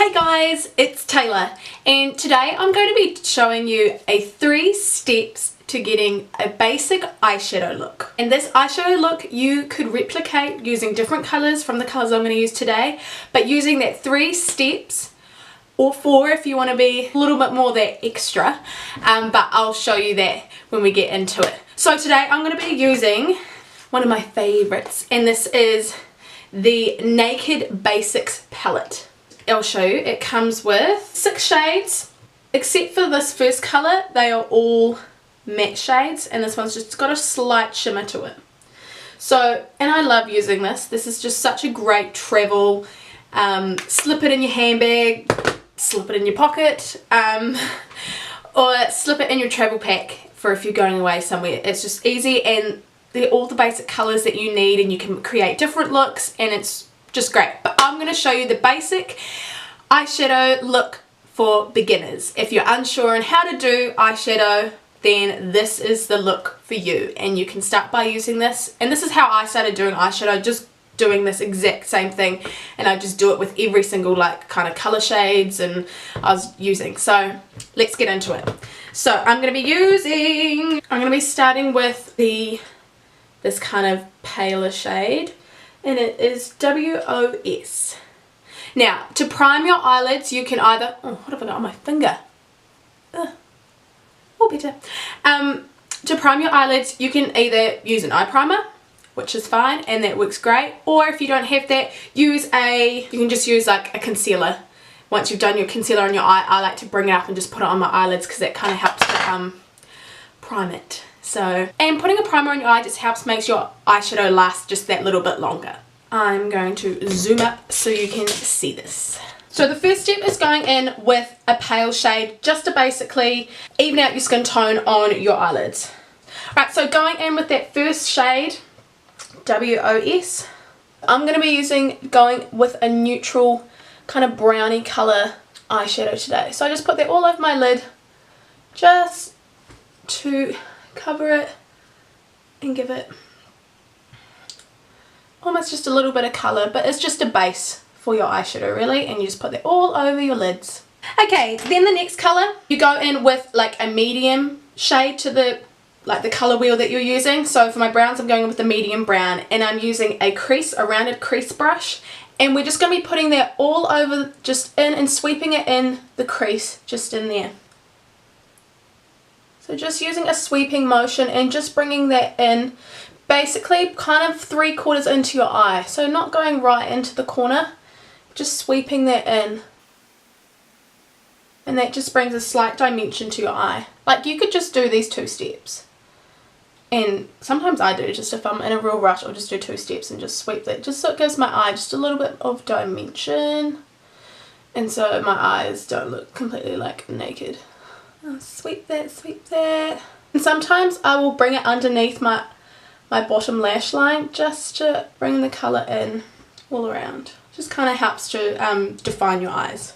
Hey guys, it's Taylor, and today I'm going to be showing you 3 steps to getting a basic eyeshadow look. And this eyeshadow look you could replicate using different colours from the colours I'm going to use today, but using that 3 steps, or 4 if you want to be a little bit more that extra, but I'll show you that when we get into it. So today I'm going to be using one of my favourites, and this is the Naked Basics palette. I'll show you. It comes with 6 shades, except for this first colour. They are all matte shades, and this one's just got a slight shimmer to it. So, and I love using this. This is just such a great travel, slip it in your handbag, slip it in your pocket, or slip it in your travel pack for if you're going away somewhere. It's just easy, and they're all the basic colours that you need, and you can create different looks, and it's just great. But I'm going to show you the basic eyeshadow look for beginners. If you're unsure on how to do eyeshadow, then this is the look for you, and you can start by using this. And this is how I started doing eyeshadow, just doing this exact same thing, and I just do it with every single like kind of color shades and I was using. So let's get into it. So I'm going to be starting with this kind of paler shade, and it is WOS. Now, to prime your eyelids, you can either, oh, what have I got on my finger? Oh, better. To prime your eyelids, you can either use an eye primer, which is fine, and that works great, or if you don't have that, you can just use like a concealer. Once you've done your concealer on your eye, I like to bring it up and just put it on my eyelids because that kind of helps to prime it. So, and putting a primer on your eye just makes your eyeshadow last just that little bit longer. I'm going to zoom up so you can see this. So the first step is going in with a pale shade just to basically even out your skin tone on your eyelids. Alright, so going in with that first shade, WOS, I'm going to be going with a neutral kind of browny colour eyeshadow today. So I just put that all over my lid just to cover it and give it almost just a little bit of colour, but it's just a base for your eyeshadow really, and you just put that all over your lids. Okay, then the next colour, you go in with like a medium shade to the colour wheel that you're using. So for my browns, I'm going with the medium brown, and I'm using a rounded crease brush, and we're just going to be putting that all over, just in and sweeping it in the crease just in there. So just using a sweeping motion and just bringing that in basically kind of 3/4 into your eye. So not going right into the corner, just sweeping that in. And that just brings a slight dimension to your eye. Like you could just do these 2 steps. And sometimes I do, just if I'm in a real rush, I'll just do 2 steps and just sweep that. Just so it gives my eye just a little bit of dimension. And so my eyes don't look completely like naked. I'll sweep that, sweep that. And sometimes I will bring it underneath my bottom lash line just to bring the colour in all around. Just kind of helps to define your eyes.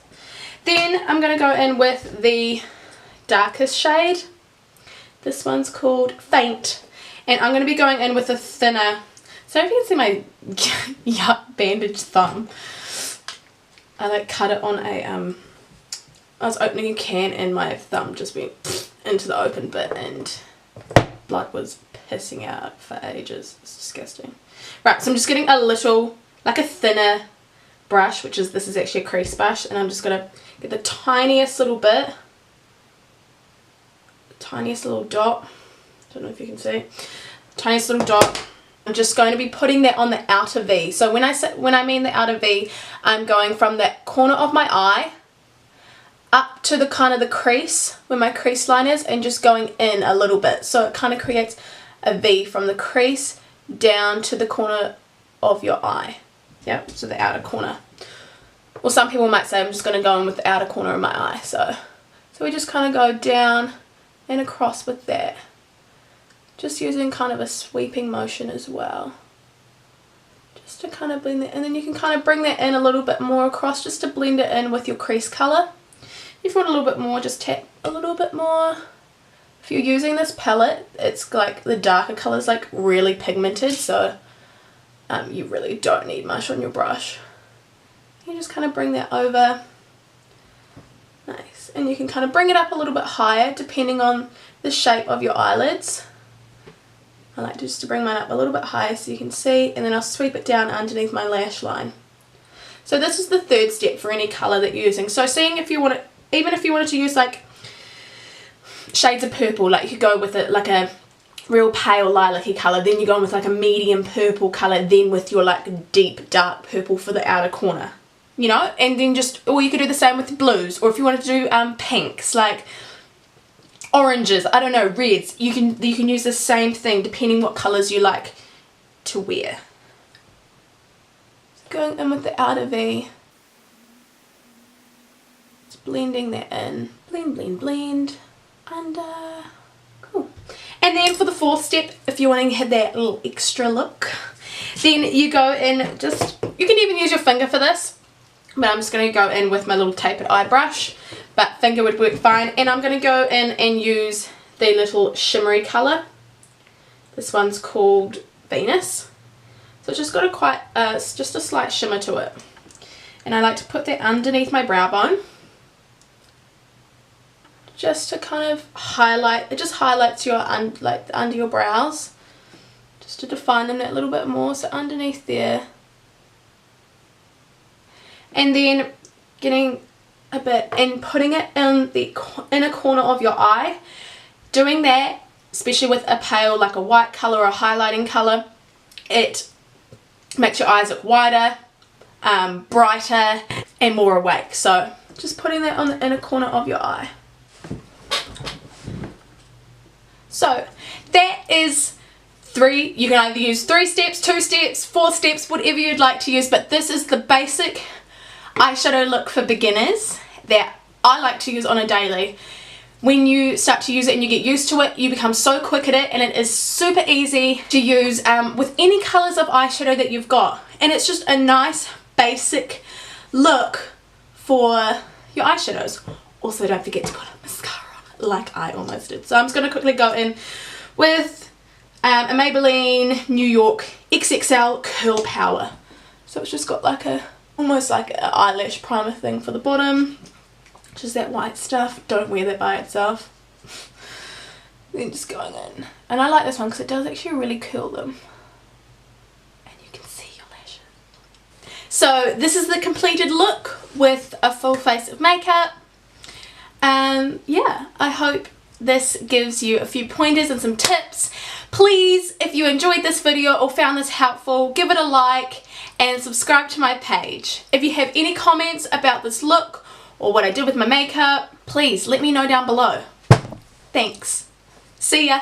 Then I'm going to go in with the darkest shade. This one's called Faint. And I'm going to be going in with a thinner, so if you can see my yuck bandaged thumb, I like cut it on a, I was opening a can and my thumb just went into the open bit and blood was pissing out for ages. It's disgusting. Right, so I'm just getting a little, like a thinner brush, this is actually a crease brush, and I'm just going to get the tiniest little bit, the tiniest little dot, don't know if you can see, tiniest little dot. I'm just going to be putting that on the outer V. So when I mean the outer V, I'm going from that corner of my eye up to the kind of the crease where my crease line is, and just going in a little bit, so it kind of creates a V from the crease down to the corner of your eye. Yep, so the outer corner. Or some people might say I'm just going to go in with the outer corner of my eye. So we just kind of go down and across with that, just using kind of a sweeping motion as well, just to kind of blend that, and then you can kind of bring that in a little bit more across just to blend it in with your crease colour. If you want a little bit more, just tap a little bit more. If you're using this palette, it's like the darker colours like really pigmented, so you really don't need much on your brush. You just kind of bring that over and you can kind of bring it up a little bit higher depending on the shape of your eyelids. I like just to bring mine up a little bit higher so you can see, and then I'll sweep it down underneath my lash line. So this is the third step for any colour that you're using. So seeing if you want it, even if you wanted to use like shades of purple, like you could go with it like a real pale lilac-y colour, then you go in with like a medium purple colour, then with your like deep dark purple for the outer corner, you know, and then just, or you could do the same with blues, or if you wanted to do pinks, like oranges, I don't know, reds, you can use the same thing depending what colours you like to wear. So going in with the outer V, just blending that in, blend, blend, blend, under, cool. And then for the fourth step, if you want to have that little extra look, then you go in, just, you can even use your finger for this, but I'm just going to go in with my little tapered eye brush, but finger would work fine. And I'm going to go in and use the little shimmery colour. This one's called Venus. So it's just got a quite, just a slight shimmer to it. And I like to put that underneath my brow bone, just to kind of highlight, it just highlights your, like under your brows, just to define them that little bit more, so underneath there. And then getting a bit and putting it in the inner corner of your eye. Doing that, especially with a pale, like a white colour or a highlighting colour, it makes your eyes look wider, brighter and more awake. So just putting that on the inner corner of your eye. So that is three, you can either use 3 steps, 2 steps, 4 steps, whatever you'd like to use, but this is the basic eyeshadow look for beginners that I like to use on a daily. When you start to use it and you get used to it, you become so quick at it, and it is super easy to use with any colours of eyeshadow that you've got. And it's just a nice basic look for your eyeshadows. Also, don't forget to put a mascara on, like I almost did. So I'm just going to quickly go in with a Maybelline New York XXL Curl Power. So it's just got like a, almost like an eyelash primer thing for the bottom. Just that white stuff. Don't wear that by itself. Then just going in. And I like this one because it does actually really curl them. And you can see your lashes. So this is the completed look with a full face of makeup. Yeah, I hope this gives you a few pointers and some tips. Please, if you enjoyed this video or found this helpful, give it a like and subscribe to my page. If you have any comments about this look or what I did with my makeup, please let me know down below. Thanks. See ya.